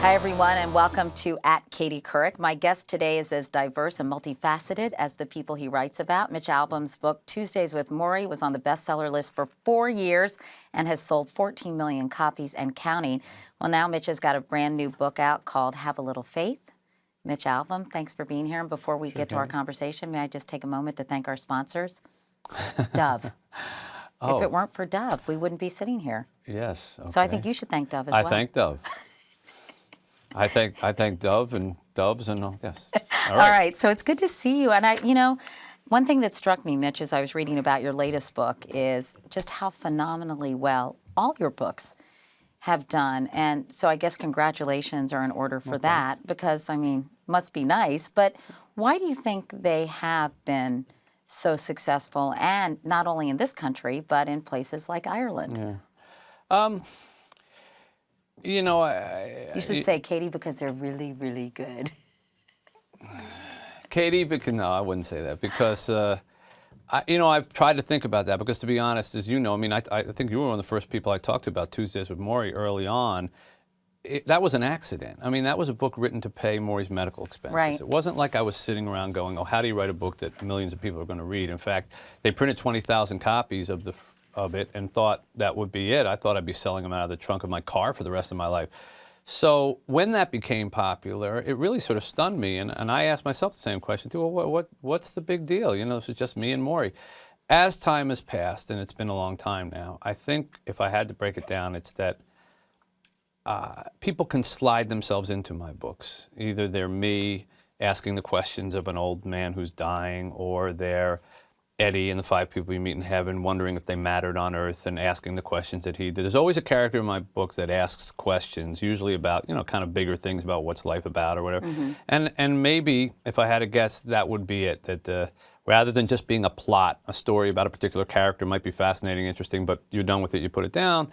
Hi, everyone, and welcome to Katie Couric. My guest today is as diverse and multifaceted as the people he writes about. Mitch Albom's book, Tuesdays with Morrie, was on the bestseller list for 4 years and has sold 14 million copies and counting. Well, now Mitch has got a brand new book out called Have a Little Faith. Mitch Albom, thanks for being here. And before we get to our conversation, may I just take a moment to thank our sponsors? Dove. If it weren't for Dove, we wouldn't be sitting here. Yes. Okay. So I think you should thank Dove as well. I thank Dove. I thank Dove and Doves and all. Yes. All right. So it's good to see you. And one thing that struck me, Mitch, as I was reading about your latest book is just how phenomenally well all your books have done. And so I guess congratulations are in order for that because, must be nice. But why do you think they have been so successful, and not only in this country, but in places like Ireland? Yeah. You should say, Katie, because they're really, really good. Katie, because no, I wouldn't say that because, I've tried to think about that because, to be honest, as you know, I think you were one of the first people I talked to about Tuesdays with Morrie early on. That was an accident. That was a book written to pay Morrie's medical expenses. Right. It wasn't like I was sitting around going, how do you write a book that millions of people are going to read? In fact, they printed 20,000 copies of it and thought that would be it. I thought I'd be selling them out of the trunk of my car for the rest of my life. So when that became popular, it really sort of stunned me. And I asked myself the same question too. Well, what's the big deal? This is just me and Morrie. As time has passed, and it's been a long time now, I think if I had to break it down, it's that people can slide themselves into my books. Either they're me asking the questions of an old man who's dying, or they're Eddie and the 5 people you meet in heaven wondering if they mattered on earth and asking the questions that he did. There's always a character in my books that asks questions, usually about, kind of bigger things about what's life about or whatever. Mm-hmm. And maybe, if I had to guess, that would be it, that rather than just being a plot, a story about a particular character might be fascinating, interesting, but you're done with it, you put it down.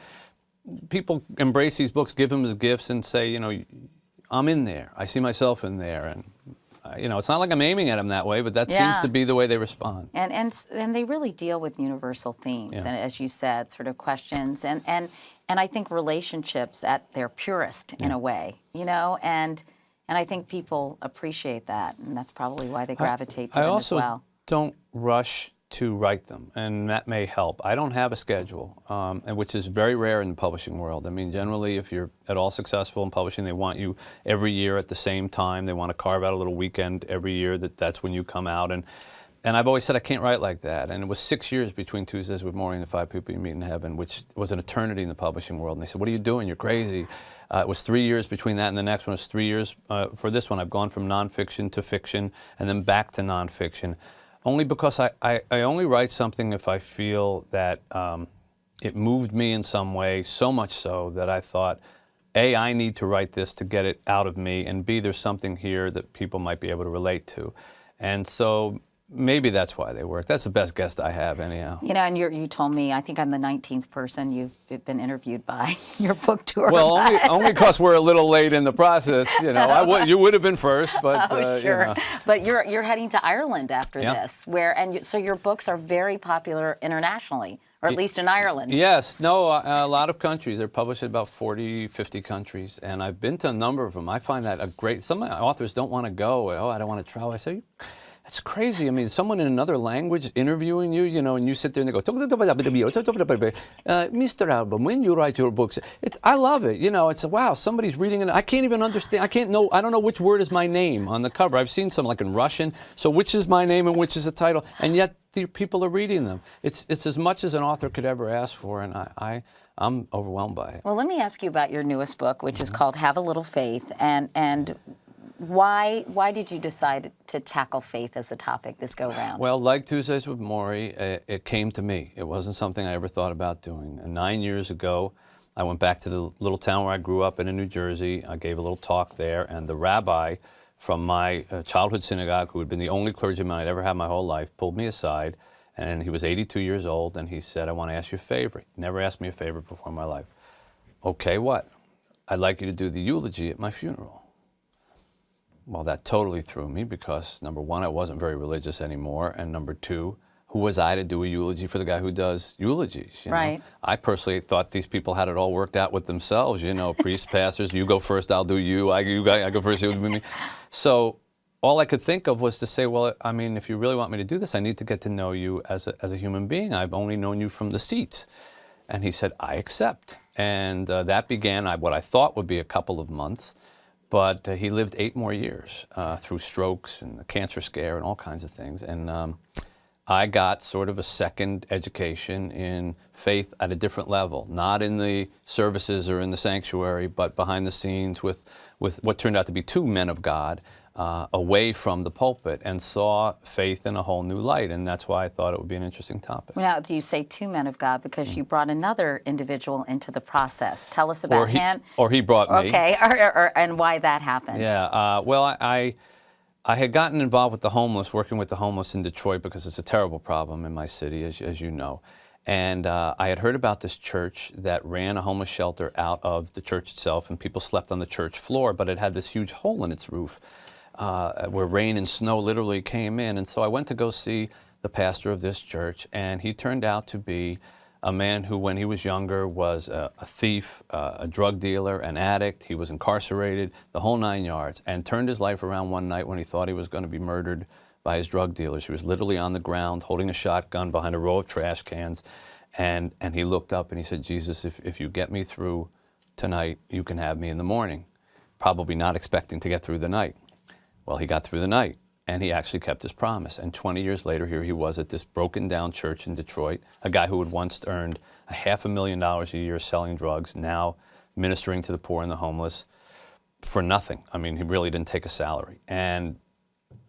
People embrace these books, give them as gifts and say, I'm in there. I see myself in there. And it's not like I'm aiming at them that way, but that seems to be the way they respond. And they really deal with universal themes, and as you said, sort of questions, and I think relationships at their purest in a way, and I think people appreciate that, and that's probably why they gravitate to them as well. I also don't rush to write them, and that may help. I don't have a schedule, which is very rare in the publishing world. Generally, if you're at all successful in publishing, they want you every year at the same time. They want to carve out a little weekend every year that's when you come out. And I've always said I can't write like that. And it was 6 years between Tuesdays with Morrie and the 5 people you meet in heaven, which was an eternity in the publishing world. And they said, what are you doing? You're crazy. It was 3 years between that and the next one. It was 3 years for this one. I've gone from nonfiction to fiction and then back to nonfiction. Only because I only write something if I feel that it moved me in some way, so much so that I thought, A, I need to write this to get it out of me, and B, there's something here that people might be able to relate to. And so maybe that's why they work. That's the best guess I have, anyhow. And you told me, I think I'm the 19th person you've been interviewed by your book tour. Well, only because we're a little late in the process. You would have been first, but sure. But you're heading to Ireland after this, so your books are very popular internationally, or at least in Ireland. Yes, no, a lot of countries. They're published in about 40, 50 countries, and I've been to a number of them. I find that some of my authors don't want to go. I don't want to travel. I say, it's crazy. Someone in another language interviewing you, and you sit there and they go, Mr. Albom, when you write your books, I love it. It's wow, somebody's reading it. I can't even understand. I don't know which word is my name on the cover. I've seen some like in Russian. So which is my name and which is the title? And yet the people are reading them. It's as much as an author could ever ask for, and I'm overwhelmed by it. Well, let me ask you about your newest book, which is called Have a Little Faith, and why did you decide to tackle faith as a topic this go-round? Well, like Tuesdays with Morrie, it came to me. It wasn't something I ever thought about doing. And 9 years ago, I went back to the little town where I grew up in New Jersey. I gave a little talk there, and the rabbi from my childhood synagogue, who had been the only clergyman I'd ever had my whole life, pulled me aside, and he was 82 years old, and he said, I want to ask you a favor. He never asked me a favor before in my life. Okay, what? I'd like you to do the eulogy at my funeral. Well, that totally threw me because, number one, I wasn't very religious anymore, and number two, who was I to do a eulogy for the guy who does eulogies? You know? Right. I personally thought these people had it all worked out with themselves. You know, priests, pastors, you go first, I'll do you. I go first, you do me. So all I could think of was to say, well, I mean, if you really want me to do this, I need to get to know you as a human being. I've only known you from the seats. And he said, I accept. And that began what I thought would be a couple of months. But he lived 8 more years through strokes and the cancer scare and all kinds of things. And I got sort of a second education in faith at a different level, not in the services or in the sanctuary, but behind the scenes with what turned out to be 2 men of God away from the pulpit, and saw faith in a whole new light. And that's why I thought it would be an interesting topic. Now, you say 2 men of God because you brought another individual into the process. Tell us about him. Or he brought me. Okay, and why that happened. Yeah, well, I had gotten involved with the homeless, working with the homeless in Detroit, because it's a terrible problem in my city, as you know. And I had heard about this church that ran a homeless shelter out of the church itself, and people slept on the church floor, but it had this huge hole in its roof where rain and snow literally came in. And so I went to go see the pastor of this church, and he turned out to be a man who, when he was younger, was a thief, a drug dealer, an addict. He was incarcerated, the whole 9 yards, and turned his life around one night when he thought he was going to be murdered by his drug dealers. He was literally on the ground holding a shotgun behind a row of trash cans, and he looked up and he said, Jesus, if you get me through tonight, you can have me in the morning. Probably not expecting to get through the night. Well, he got through the night. And he actually kept his promise. And 20 years later, here he was at this broken down church in Detroit, a guy who had once earned $500,000 a year selling drugs, now ministering to the poor and the homeless for nothing. I mean, he really didn't take a salary. And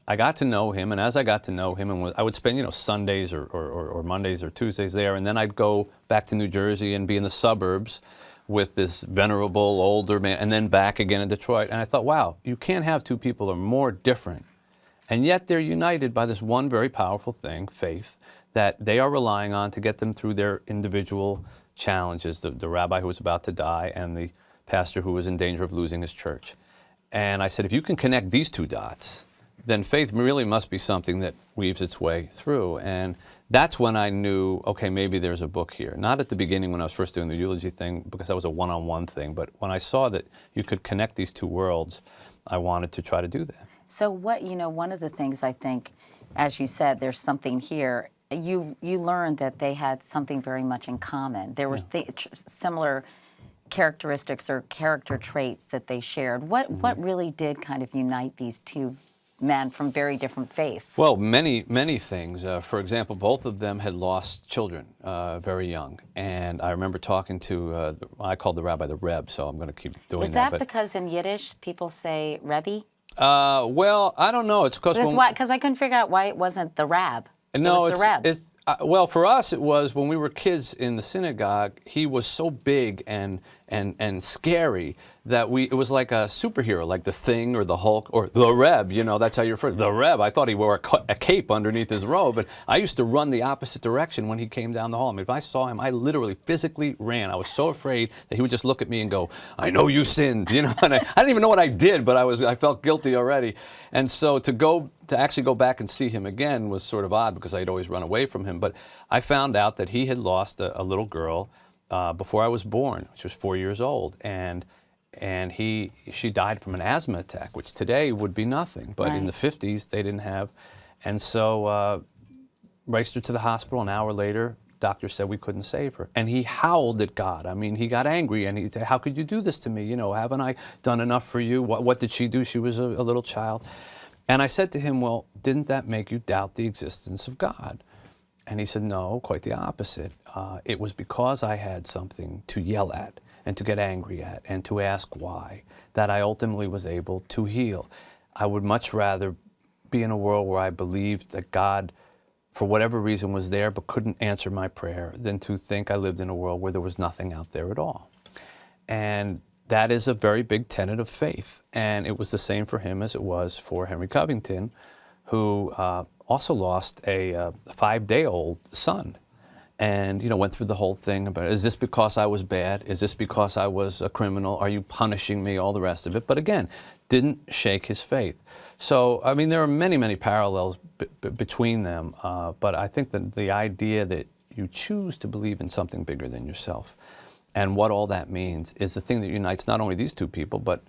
I got to know him, and as I got to know him, and I would spend, Sundays or Mondays or Tuesdays there, and then I'd go back to New Jersey and be in the suburbs with this venerable older man, and then back again in Detroit. And I thought, wow, you can't have 2 people that are more different. And yet they're united by this one very powerful thing, faith, that they are relying on to get them through their individual challenges, the rabbi who was about to die and the pastor who was in danger of losing his church. And I said, if you can connect these 2 dots, then faith really must be something that weaves its way through. And that's when I knew, okay, maybe there's a book here. Not at the beginning when I was first doing the eulogy thing, because that was a one-on-one thing, but when I saw that you could connect these 2 worlds, I wanted to try to do that. So one of the things I think, as you said, there's something here. You learned that they had something very much in common. There were similar characteristics or character traits that they shared. What really did kind of unite these 2 men from very different faiths? Well, many things. For example, both of them had lost children very young. And I remember talking to, I called the rabbi the Reb, so I'm going to keep doing that. Is that because in Yiddish people say Rebbe? Well, I don't know. It's because I couldn't figure out why it wasn't the Rab. No, it was the Reb. Well, for us, it was when we were kids in the synagogue. He was so big and scary that it was like a superhero, like the Thing or the Hulk or the Reb. That's how you refer to the Reb. I thought he wore a cape underneath his robe, but I used to run the opposite direction when he came down the hall. I mean, if I saw him, I literally physically ran. I was so afraid that he would just look at me and go, "I know you sinned," And I didn't even know what I did, but I felt guilty already. And so to actually go back and see him again was sort of odd because I'd always run away from him. But I found out that he had lost a little girl before I was born. She was 4 years old, and she died from an asthma attack, which today would be nothing, but in the 50s they didn't have. And so raced her to the hospital. An hour later, doctor said we couldn't save her, and he howled at God. I mean, he got angry, and he said, "How could you do this to me? Haven't I done enough for you? What did she do? She was a little child." And I said to him, "Well, didn't that make you doubt the existence of God?" And he said, "No, quite the opposite. It was because I had something to yell at and to get angry at and to ask why that I ultimately was able to heal. I would much rather be in a world where I believed that God, for whatever reason, was there but couldn't answer my prayer than to think I lived in a world where there was nothing out there at all." And that is a very big tenet of faith. And it was the same for him as it was for Henry Covington, who also lost a 5-day-old son. and went through the whole thing about, is this because I was bad? Is this because I was a criminal? Are you punishing me? All the rest of it. But again, didn't shake his faith. So, I mean, there are many, many parallels between them. But I think that the idea that you choose to believe in something bigger than yourself, and what all that means, is the thing that unites not only these two people, but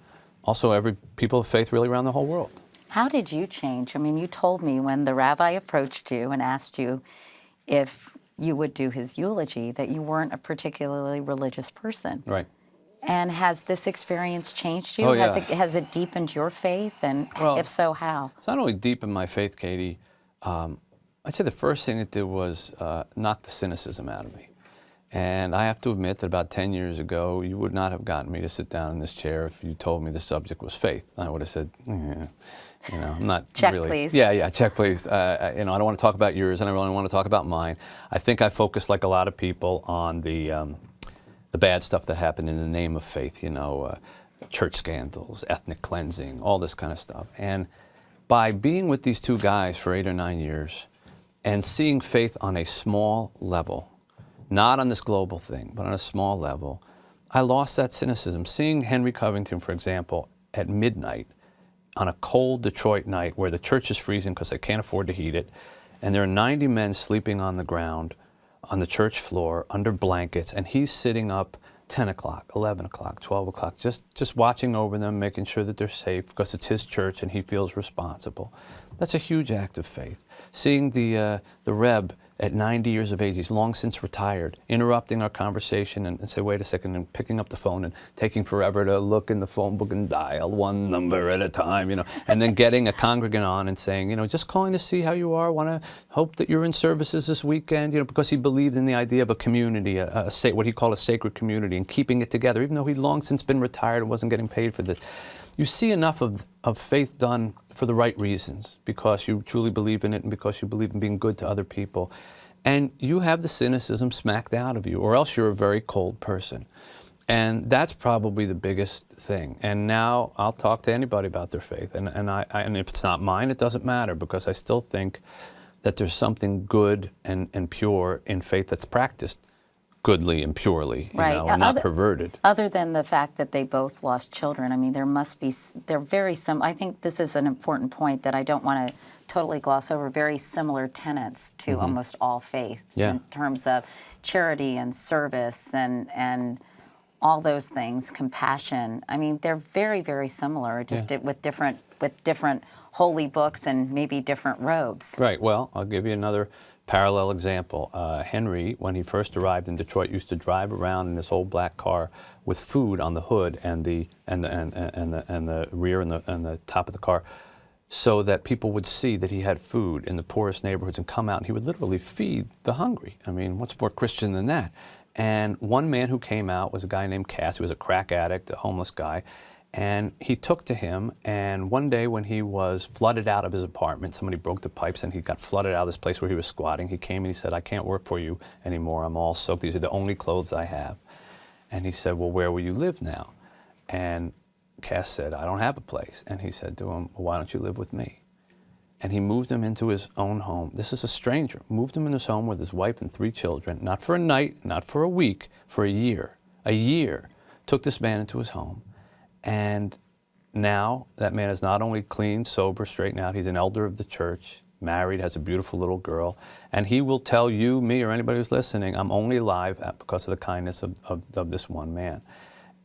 also every people of faith really around the whole world. How did you change? I mean, you told me when the rabbi approached you and asked you if you would do his eulogy that you weren't a particularly religious person. Right. And has this experience changed you? Oh, yeah. Has it deepened your faith? And Well, if so, how? It's not only deepened my faith, Katie. I'd say the first thing it did was knock the cynicism out of me. And I have to admit that about 10 years ago, you would not have gotten me to sit down in this chair if you told me the subject was faith. I would have said, I'm not check, really. Please. Yeah, check, please. I don't want to talk about yours, and I really want to talk about mine. I think I focused, like a lot of people, on the bad stuff that happened in the name of faith, church scandals, ethnic cleansing, all this kind of stuff. And by being with these two guys for 8 or 9 years and seeing faith on a small level, not on this global thing, but on a small level, I lost that cynicism. Seeing Henry Covington, for example, at midnight on a cold Detroit night where the church is freezing because they can't afford to heat it, and there are 90 men sleeping on the ground on the church floor under blankets, and he's sitting up 10 o'clock, 11 o'clock, 12 o'clock, just watching over them, making sure that they're safe because it's his church and he feels responsible. That's a huge act of faith. Seeing the Reb at 90 years of age, he's long since retired, interrupting our conversation and say, wait a second, and picking up the phone and taking forever to look in the phone book and dial one number at a time, and then getting a congregant on and saying, just calling to see how you are, want to hope that you're in services this weekend, because he believed in the idea of a community, what he called a sacred community, and keeping it together, even though he'd long since been retired and wasn't getting paid for this. You see enough of faith done for the right reasons, because you truly believe in it and because you believe in being good to other people. And you have the cynicism smacked out of you, or else you're a very cold person. And that's probably the biggest thing. And now I'll talk to anybody about their faith. And if it's not mine, it doesn't matter, because I still think that there's something good and pure in faith that's practiced goodly and purely, right. And not perverted. Other than the fact that they both lost children, I mean, they're very similar. I think this is an important point that I don't want to totally gloss over. Very similar tenets to almost all faiths in terms of charity and service and all those things, compassion. I mean, they're very, very similar, just with different holy books and maybe different robes. Right. Well, I'll give you another parallel example. Henry, when he first arrived in Detroit, used to drive around in this old black car with food on the hood and the rear and the top of the car, so that people would see that he had food in the poorest neighborhoods and come out, and he would literally feed the hungry. I mean, what's more Christian than that? And one man who came out was a guy named Cass. He was a crack addict, a homeless guy. And he took to him, and one day when he was flooded out of his apartment, somebody broke the pipes and he got flooded out of this place where he was squatting. He came and he said, I can't work for you anymore. I'm all soaked. These are the only clothes I have. And he said, well, where will you live now? And Cass said, I don't have a place. And he said to him, well, why don't you live with me? And he moved him into his own home. This is a stranger. Moved him in his home with his wife and 3 children, not for a night, not for a week, for a year. A year. Took this man into his home. And now that man is not only clean, sober, straightened out, he's an elder of the church, married, has a beautiful little girl, and he will tell you, me, or anybody who's listening, I'm only alive because of the kindness of this one man.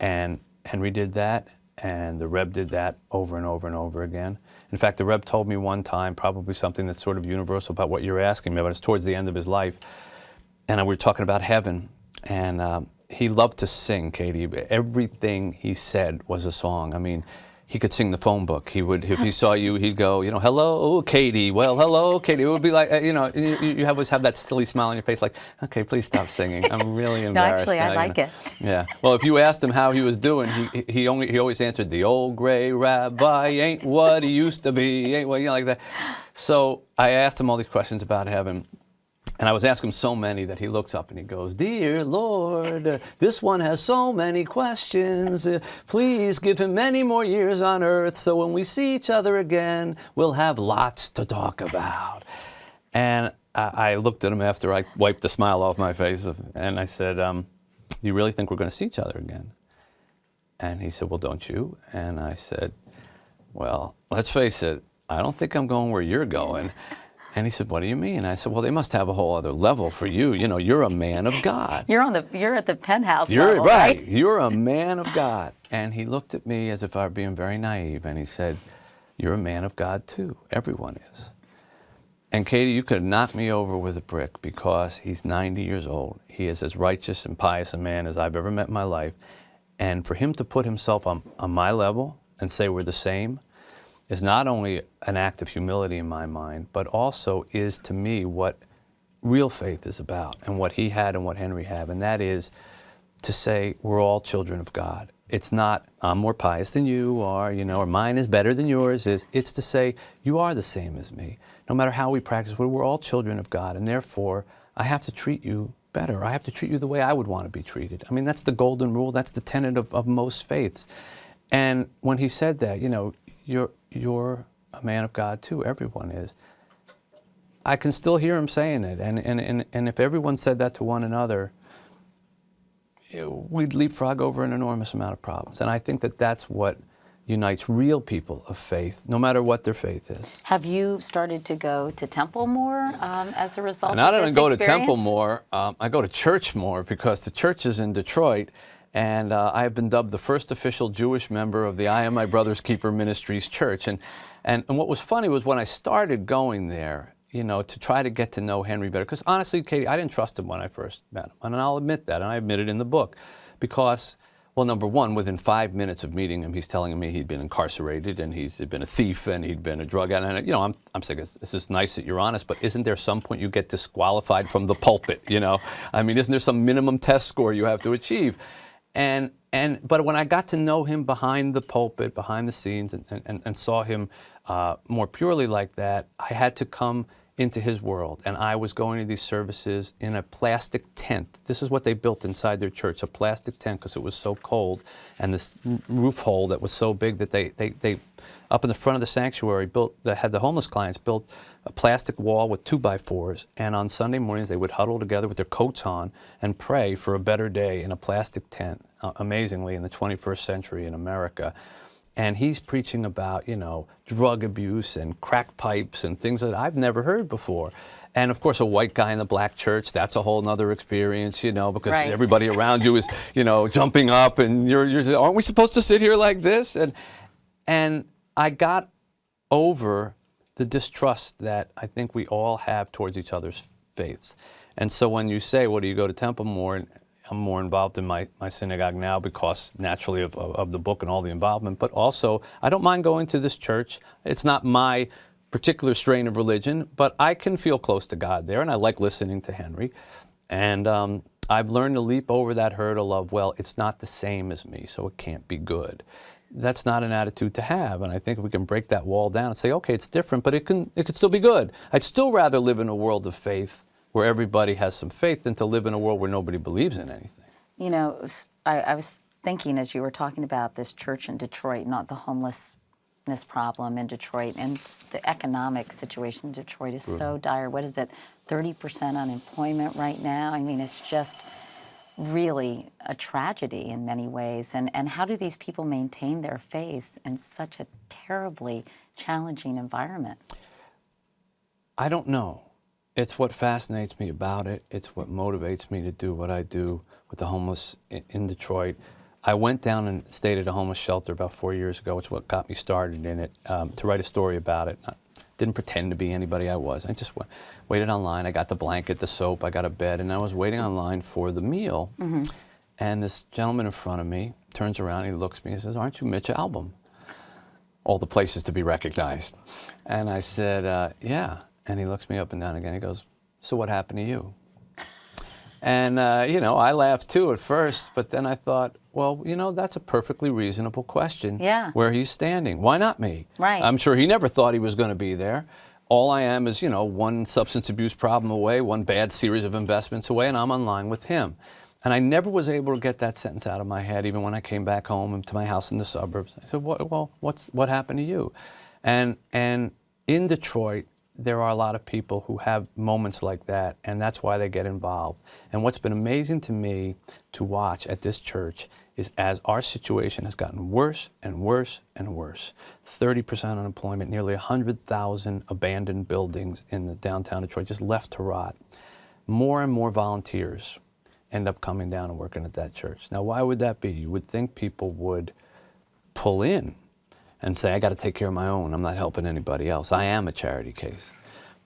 And Henry did that, and the Reb did that over and over and over again. In fact, the Reb told me one time, probably something that's sort of universal about what you're asking me, but it's towards the end of his life, and we were talking about heaven, and he loved to sing, Katie. Everything he said was a song. I mean, he could sing the phone book. He would, if he saw you, he'd go, hello, Katie. Well, hello, Katie. It would be like, you always have that silly smile on your face, like, okay, please stop singing. I'm really embarrassed. No, actually, I like it. Yeah. Well, if you asked him how he was doing, he always answered, the old gray rabbi ain't what he used to be, ain't what, like that. So I asked him all these questions about heaven. And I was asking him so many that he looks up and he goes, Dear Lord, this one has so many questions. Please give him many more years on earth so when we see each other again, we'll have lots to talk about. And I looked at him after I wiped the smile off my face, and I said, do you really think we're going to see each other again? And he said, well, don't you? And I said, well, let's face it, I don't think I'm going where you're going. And he said, what do you mean? I said, well, they must have a whole other level for you. You know, you're a man of God. You're at the penthouse You're level, right. You're a man of God. And he looked at me as if I were being very naive, and he said, you're a man of God too. Everyone is. And Katie, you could knock me over with a brick because he's 90 years old. He is as righteous and pious a man as I've ever met in my life. And for him to put himself on my level and say we're the same is not only an act of humility in my mind, but also is to me what real faith is about and what he had and what Henry had. And that is to say we're all children of God. It's not, I'm more pious than you are, you know, or mine is better than yours is. It's to say, you are the same as me. No matter how we practice, we're all children of God, and therefore, I have to treat you better. I have to treat you the way I would want to be treated. I mean, that's the golden rule. That's the tenet of most faiths. And when he said that, you know, you're a man of God too, everyone is. I can still hear him saying it, and if everyone said that to one another, we'd leapfrog over an enormous amount of problems. And I think that that's what unites real people of faith, no matter what their faith is. Have you started to go to temple more as a result of this experience? I don't go to temple experience? more, I go to church more because the church is in Detroit, and I have been dubbed the first official Jewish member of the I Am My Brother's Keeper Ministries Church. And what was funny was when I started going there, you know, to try to get to know Henry better, because honestly, Katie, I didn't trust him when I first met him, and I'll admit that, and I admit it in the book, because, well, number one, within 5 minutes of meeting him, he's telling me he'd been incarcerated, and he'd been a thief, and he'd been a drug addict, and, you know, I'm saying, it's just nice that you're honest, but isn't there some point you get disqualified from the pulpit, you know? I mean, isn't there some minimum test score you have to achieve? But when I got to know him behind the pulpit, behind the scenes, and saw him more purely like that, I had to come into his world, and I was going to these services in a plastic tent. This is what they built inside their church, a plastic tent, because it was so cold, and this roof hole that was so big that they up in the front of the sanctuary had the homeless clients built a plastic wall with 2x4s, and on Sunday mornings they would huddle together with their coats on and pray for a better day in a plastic tent, amazingly in the 21st century in America. And he's preaching about, you know, drug abuse and crack pipes and things that I've never heard before. And of course, a white guy in a black church, that's a whole nother experience, you know, because right. everybody around you is, you know, jumping up, and you're aren't we supposed to sit here like this? And I got over the distrust that I think we all have towards each other's faiths. And so when you say, well, do you go to temple more? I'm more involved in my synagogue now because naturally of the book and all the involvement, but also I don't mind going to this church. It's not my particular strain of religion, but I can feel close to God there, and I like listening to Henry. And I've learned to leap over that hurdle of, well, it's not the same as me, so it can't be good. That's not an attitude to have, and I think if we can break that wall down and say, okay, it's different, but it can still be good. I'd still rather live in a world of faith where everybody has some faith than to live in a world where nobody believes in anything. You know, I was thinking as you were talking about this church in Detroit, not the homelessness problem in Detroit, and the economic situation in Detroit is so dire. What is it, 30% unemployment right now? I mean, it's just really a tragedy in many ways. And how do these people maintain their faith in such a terribly challenging environment? I don't know. It's what fascinates me about it. It's what motivates me to do what I do with the homeless in Detroit. I went down and stayed at a homeless shelter about 4 years ago, which is what got me started in it, to write a story about it. I didn't pretend to be anybody I was. I just waited online. I got the blanket, the soap, I got a bed, and I was waiting online for the meal. Mm-hmm. And this gentleman in front of me turns around, he looks at me and says, "Aren't you Mitch Albom?" All the places to be recognized. And I said, yeah. And he looks me up and down again. He goes, "So what happened to you?" And, you know, I laughed too at first, but then I thought, well, you know, that's a perfectly reasonable question. Yeah. Where he's standing. Why not me? Right. I'm sure he never thought he was going to be there. All I am is, you know, one substance abuse problem away, one bad series of investments away, and I'm on line with him. And I never was able to get that sentence out of my head, even when I came back home to my house in the suburbs. I said, what happened to you? And in Detroit, there are a lot of people who have moments like that, and that's why they get involved. And what's been amazing to me to watch at this church is as our situation has gotten worse and worse and worse, 30% unemployment, nearly 100,000 abandoned buildings in the downtown Detroit just left to rot, more and more volunteers end up coming down and working at that church. Now, why would that be? You would think people would pull in and say, I got to take care of my own. I'm not helping anybody else. I am a charity case.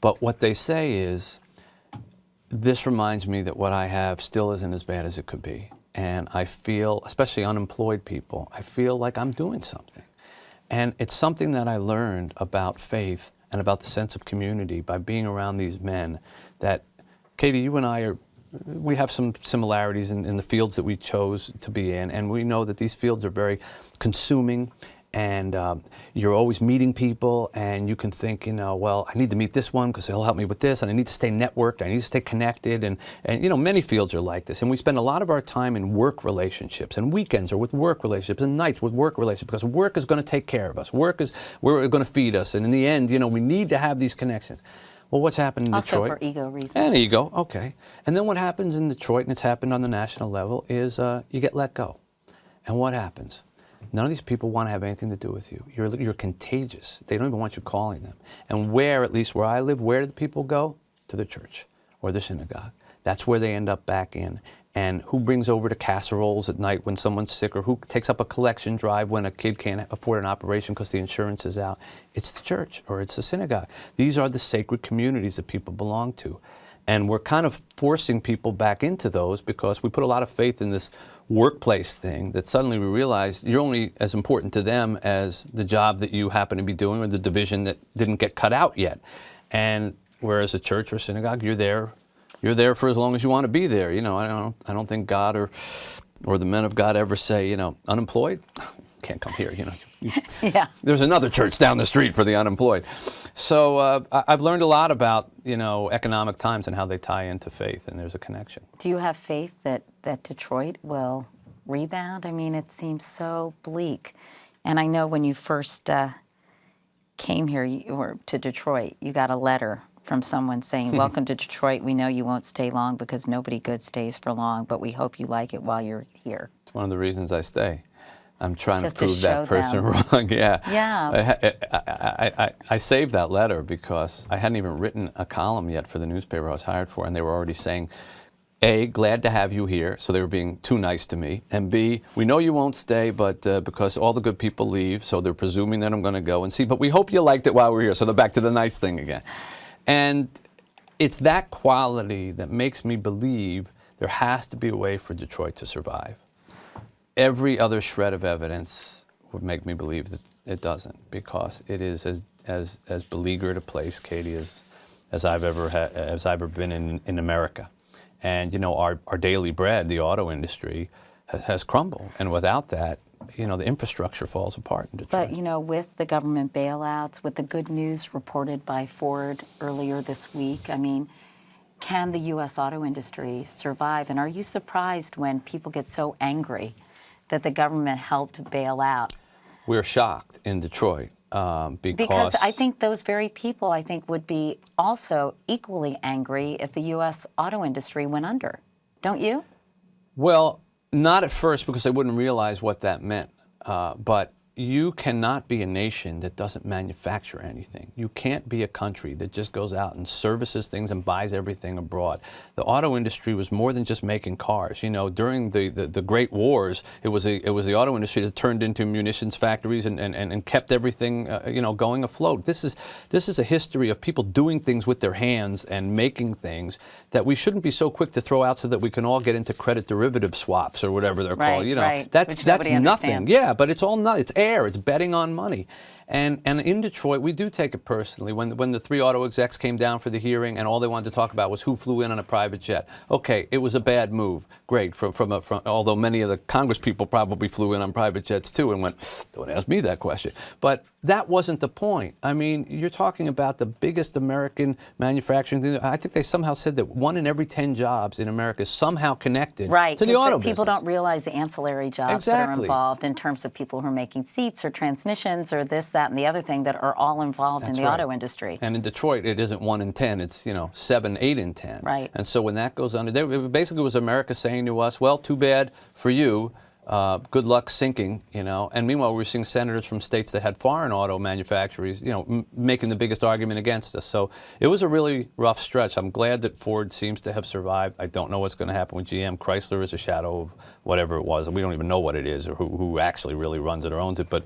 But what they say is, this reminds me that what I have still isn't as bad as it could be. And I feel, especially unemployed people, I feel like I'm doing something. And it's something that I learned about faith and about the sense of community by being around these men that, Katie, you and I we have some similarities in the fields that we chose to be in, and we know that these fields are very consuming, and you're always meeting people, and you can think, you know, well, I need to meet this one because he'll help me with this, and I need to stay networked, I need to stay connected, and you know, many fields are like this, and we spend a lot of our time in work relationships, and weekends are with work relationships, and nights with work relationships, because work is going to take care of us, we're going to feed us, and in the end, you know, we need to have these connections. Well, what's happened in Detroit? Also for ego reasons. And ego, okay. And then what happens in Detroit, and it's happened on the national level, is you get let go. And what happens? None of these people want to have anything to do with you. You're contagious. They don't even want you calling them. And where, at least where I live, where do the people go? To the church or the synagogue. That's where they end up back in. And who brings over the casseroles at night when someone's sick, or who takes up a collection drive when a kid can't afford an operation because the insurance is out? It's the church or it's the synagogue. These are the sacred communities that people belong to. And we're kind of forcing people back into those because we put a lot of faith in this workplace thing that suddenly we realize you're only as important to them as the job that you happen to be doing or the division that didn't get cut out yet. And whereas a church or synagogue, you're there for as long as you want to be there. You know, I don't think God or the men of God ever say, you know, unemployed? Can't come here, you know. Yeah. There's another church down the street for the unemployed. So I've learned a lot about, you know, economic times and how they tie into faith, and there's a connection. Do you have faith that Detroit will rebound? I mean, it seems so bleak. And I know when you first came here or to Detroit, you got a letter from someone saying, welcome to Detroit. We know you won't stay long because nobody good stays for long, but we hope you like it while you're here. It's one of the reasons I stay. I'm trying Just to prove that person wrong. Yeah. Yeah. I saved that letter because I hadn't even written a column yet for the newspaper I was hired for, and they were already saying, A, glad to have you here, so they were being too nice to me, and B, we know you won't stay, but because all the good people leave, so they're presuming that I'm going to go, and C, but we hope you liked it while we're here, so they're back to the nice thing again. And it's that quality that makes me believe there has to be a way for Detroit to survive. Every other shred of evidence would make me believe that it doesn't, because it is as beleaguered a place, Katie, as I've ever been in America. And you know, our daily bread, the auto industry, has crumbled, and without that, you know, the infrastructure falls apart in Detroit. But, you know, with the government bailouts, with the good news reported by Ford earlier this week, I mean, can the U.S. auto industry survive? And are you surprised when people get so angry that the government helped bail out? We're shocked in Detroit because I think those very people, I think, would be also equally angry if the U.S. auto industry went under. Don't you? Well, not at first, because they wouldn't realize what that meant. But you cannot be a nation that doesn't manufacture anything. You can't be a country that just goes out and services things and buys everything abroad. The auto industry was more than just making cars. You know, during the Great Wars, it was the auto industry that turned into munitions factories and kept everything you know, going afloat. This is a history of people doing things with their hands and making things that we shouldn't be so quick to throw out so that we can all get into credit derivative swaps or whatever they're called. You know, right. that's nothing. Yeah, but it's all not. It's air. It's betting on money. And in Detroit, we do take it personally. When the three auto execs came down for the hearing and all they wanted to talk about was who flew in on a private jet. Okay, it was a bad move. Great. Although many of the Congress people probably flew in on private jets too and went, don't ask me that question. But that wasn't the point. I mean, you're talking about the biggest American manufacturing thing. I think they somehow said that 1 in every 10 jobs in America is somehow connected to the auto business. People don't realize the ancillary jobs that are involved in terms of people who are making seats or transmissions or this that, and the other thing that are all involved in the right. auto industry. And in Detroit, it isn't 1 in 10. It's 7, 8 in 10. Right. And so when that goes under, it basically was America saying to us, well, too bad for you. Good luck sinking, And meanwhile, we're seeing senators from states that had foreign auto manufacturers, making the biggest argument against us. So it was a really rough stretch. I'm glad that Ford seems to have survived. I don't know what's going to happen with GM. Chrysler is a shadow of whatever it was. We don't even know what it is or who actually really runs it or owns it. But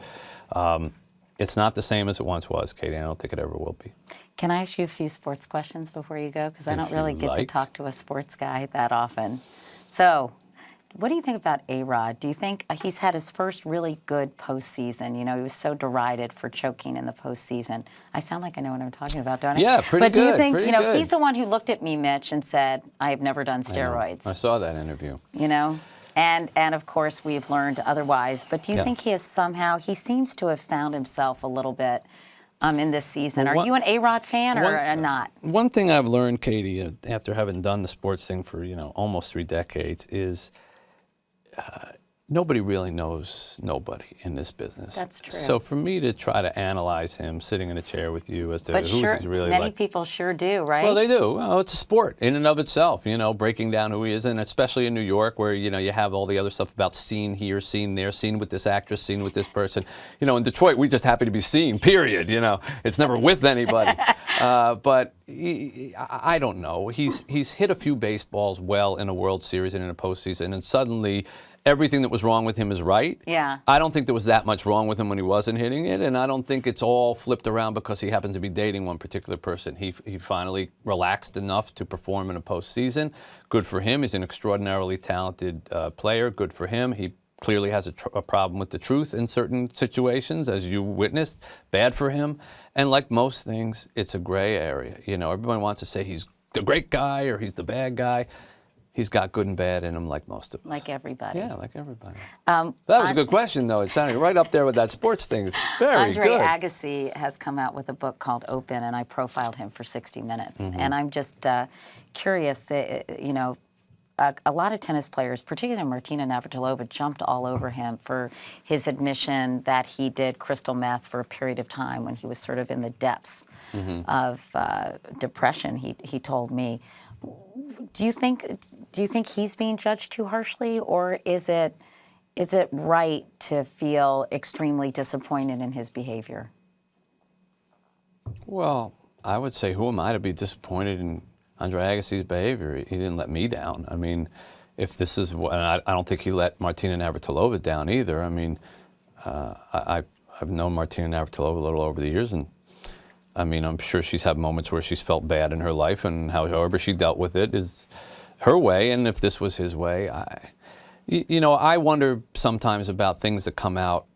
it's not the same as it once was, Katie. I don't think it ever will be. Can I ask you a few sports questions before you go? Because I don't really get to like. talk to a sports guy that often. So, what do you think about ARod? Do you think he's had his first really good postseason? He was so derided for choking in the postseason. I sound like I know what I'm talking about, don't I? Yeah, pretty good. But do you think, good. he's the one who looked at me, Mitch, and said, I have never done steroids. I saw that interview. And of course, we've learned otherwise. But do you think he seems to have found himself a little bit in this season. Are you an ARod fan or not? One thing I've learned, Katie, after having done the sports thing for, almost 3 decades is nobody really knows nobody in this business. That's true. So for me to try to analyze him sitting in a chair with you as to who he's really many people sure do, right? Well, they do. Well, it's a sport in and of itself, breaking down who he is, and especially in New York where, you have all the other stuff about seen here, seen there, seen with this actress, seen with this person. In Detroit, we just happy to be seen, period. It's never with anybody. But I don't know. He's hit a few baseballs well in a World Series and in a postseason, and suddenly everything that was wrong with him is right. Yeah. I don't think there was that much wrong with him when he wasn't hitting it, and I don't think it's all flipped around because he happens to be dating one particular person. He finally relaxed enough to perform in a postseason. Good for him. He's an extraordinarily talented player. Good for him. He clearly has a problem with the truth in certain situations, as you witnessed. Bad for him. And like most things, it's a gray area. Everyone wants to say he's the great guy or he's the bad guy. He's got good and bad in him like most of us. Like everybody. Yeah, like everybody. That was a good question, though. It sounded right up there with that sports thing. It's very good. Andre Agassi has come out with a book called Open, and I profiled him for 60 Minutes. Mm-hmm. And I'm just curious that, a lot of tennis players, particularly Martina Navratilova, jumped all over him for his admission that he did crystal meth for a period of time when he was sort of in the depths of depression, he told me. Do you think he's being judged too harshly, or is it right to feel extremely disappointed in his behavior? Well, I would say, who am I to be disappointed in Andre Agassi's behavior? He didn't let me down. I mean, if this is what, and I don't think he let Martina Navratilova down either. I mean, I've known Martina Navratilova a little over the years, and I mean, I'm sure she's had moments where she's felt bad in her life, and however she dealt with it is her way. And if this was his way, I wonder sometimes about things that come out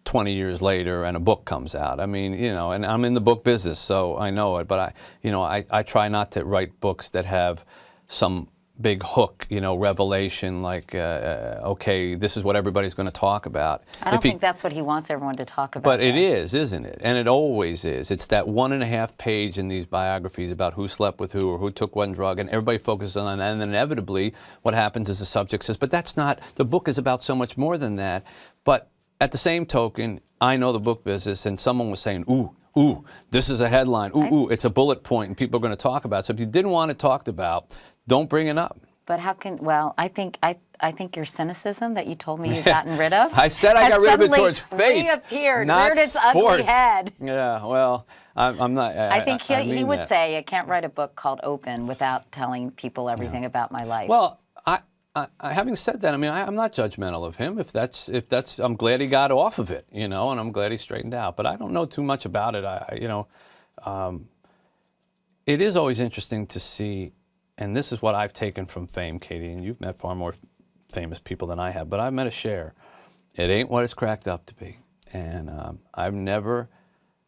20 years later and a book comes out. I mean, and I'm in the book business, so I know it. But I try not to write books that have some big hook, revelation, like, okay, this is what everybody's going to talk about. I don't think that's what he wants everyone to talk about. But it is, isn't it? And it always is. It's that 1.5 page in these biographies about who slept with who or who took one drug, and everybody focuses on that. And then inevitably, what happens is the subject says, but that's not, the book is about so much more than that. But at the same token, I know the book business, and someone was saying, ooh, this is a headline. Ooh, it's a bullet point, and people are going to talk about it. So if you didn't want it talked about, don't bring it up. But how can? Well, I think your cynicism that you told me you've gotten rid of. I said I got rid of it towards faith. Reappeared, not reared its sports. ugly head. Yeah, well, I'm not. I think he would that. say, I can't write a book called Open without telling people everything about my life. Well, having said that, I mean, I'm not judgmental of him. If that's, I'm glad he got off of it, and I'm glad he straightened out. But I don't know too much about it. It is always interesting to see. And this is what I've taken from fame, Katie, and you've met far more famous people than I have, but I've met a share. It ain't what it's cracked up to be. And I've never,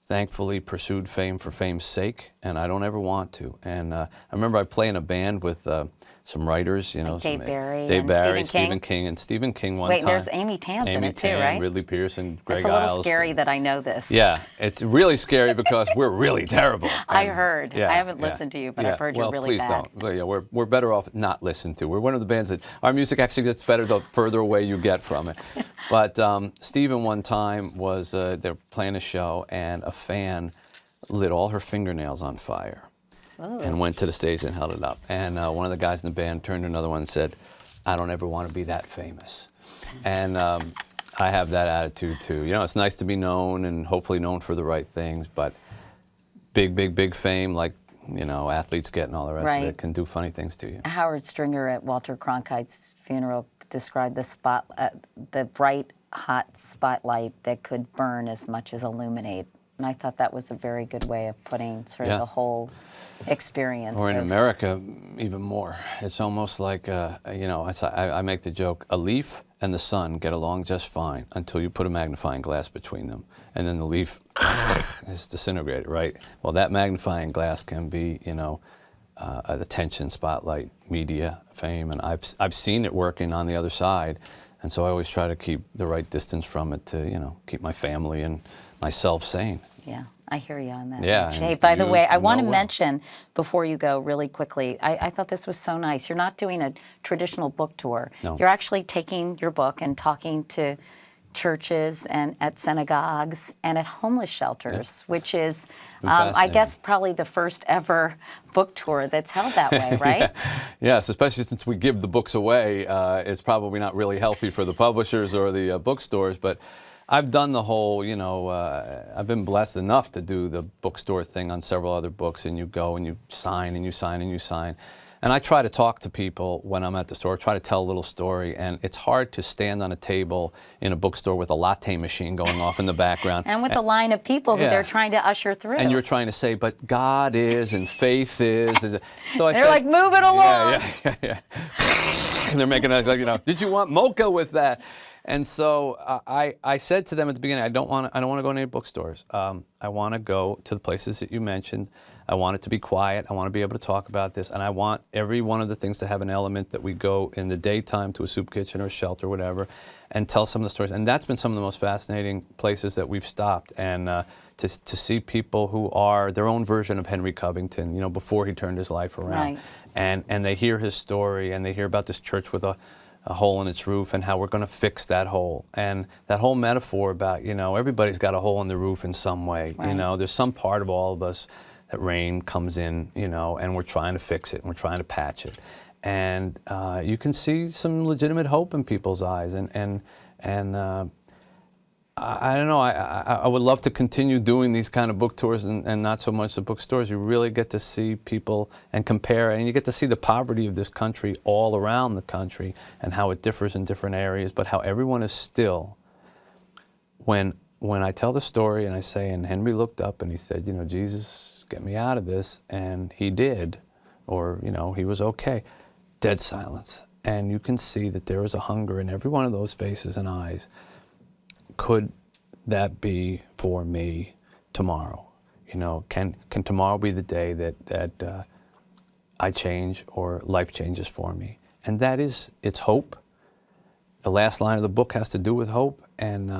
thankfully, pursued fame for fame's sake, and I don't ever want to. And I remember I play in a band with some writers, Like Dave Barry Dave and Barry, Stephen King, and Stephen King one Wait, time. there's Amy Tan's in it too, right? Ridley Pearson, Greg It's a little Iles. scary that I know this. Yeah, it's really scary because we're really terrible. I And, heard. yeah, I haven't yeah, listened to you, but yeah. I've heard well, you're really please bad. don't. Well, yeah, we're better off not listening to. We're one of the bands that our music actually gets better the further away you get from it. But Stephen one time was they're playing a show and a fan lit all her fingernails on fire. And went to the stage and held it up. And one of the guys in the band turned to another one and said, I don't ever want to be that famous. And I have that attitude too. You know, it's nice to be known and hopefully known for the right things, but big fame, like, you know, athletes get and all the rest of it, can do funny things to you. Howard Stringer at Walter Cronkite's funeral described the bright, hot spotlight that could burn as much as illuminate. And I thought that was a very good way of putting sort of the whole experience. Or in America, even more. It's almost like, you know, I make the joke, a leaf and the sun get along just fine until you put a magnifying glass between them. And then the leaf is disintegrated, right? Well, that magnifying glass can be, you know, attention, spotlight, media, fame. And I've seen it working on the other side. And so I always try to keep the right distance from it to, you know, keep my family and myself sane. Yeah, I hear you on that. Yeah. Hey, by the way, I want to well. mention before you go really quickly, I thought this was so nice. You're not doing a traditional book tour. No. You're actually taking your book and talking to churches and at synagogues and at homeless shelters, which is, I guess, probably the first ever book tour that's held that way, right? Yes, especially since we give the books away. It's probably not really healthy for the publishers or the bookstores, but I've done the whole, you know, I've been blessed enough to do the bookstore thing on several other books, and you go and you sign and you sign and you sign. And I try to talk to people when I'm at the store, try to tell a little story, and it's hard to stand on a table in a bookstore with a latte machine going off in the background. And with a line of people who they're trying to usher through. And you're trying to say, but God is and faith is. And so I they're said, like, move it along. Yeah. And they're making a, like, you know, did you want mocha with that? And so I said to them at the beginning, I don't want to go to any bookstores. I want to go to the places that you mentioned. I want it to be quiet. I want to be able to talk about this. And I want every one of the things to have an element that we go in the daytime to a soup kitchen or a shelter or whatever and tell some of the stories. And that's been some of the most fascinating places that we've stopped. And to see people who are their own version of Henry Covington, you know, before he turned his life around. Right. And they hear his story and they hear about this church with a hole in its roof and how we're going to fix that hole. And that whole metaphor about, you know, everybody's got a hole in the roof in some way. Right. You know, there's some part of all of us that rain comes in, you know, and we're trying to fix it and we're trying to patch it. And you can see some legitimate hope in people's eyes. And I don't know, I would love to continue doing these kind of book tours and not so much the bookstores. You really get to see people and compare, and you get to see the poverty of this country all around the country and how it differs in different areas, but how everyone is still, when I tell the story and I say, and Henry looked up and he said, you know, Jesus, get me out of this, and he did, or, you know, he was okay. Dead silence. And you can see that there is a hunger in every one of those faces and eyes. Could that be for me tomorrow? You know, can tomorrow be the day that I change or life changes for me? And that is, it's hope. The last line of the book has to do with hope, and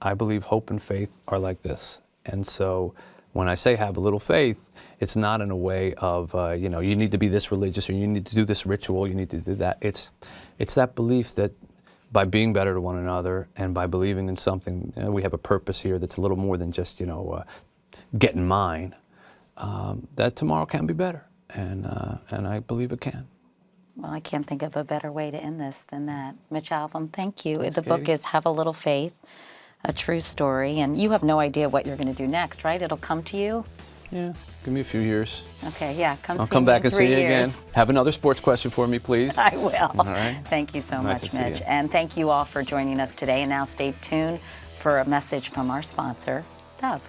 I believe hope and faith are like this. And so when I say have a little faith, it's not in a way of, you know, you need to be this religious or you need to do this ritual, you need to do that. It's that belief that by being better to one another and by believing in something, you know, we have a purpose here that's a little more than just, you know, getting mine, that tomorrow can be better. And I believe it can. Well, I can't think of a better way to end this than that. Mitch Albom, thank you. Thanks, the book Katie. is Have a Little Faith, a true story. And you have no idea what you're going to do next, right? It'll come to you? Yeah, give me a few years. Okay, yeah, I'll come back and see you again. Have another sports question for me, please. I will. All right. Thank you so Nice much, to see Mitch. you. And thank you all for joining us today. And now stay tuned for a message from our sponsor, Dove.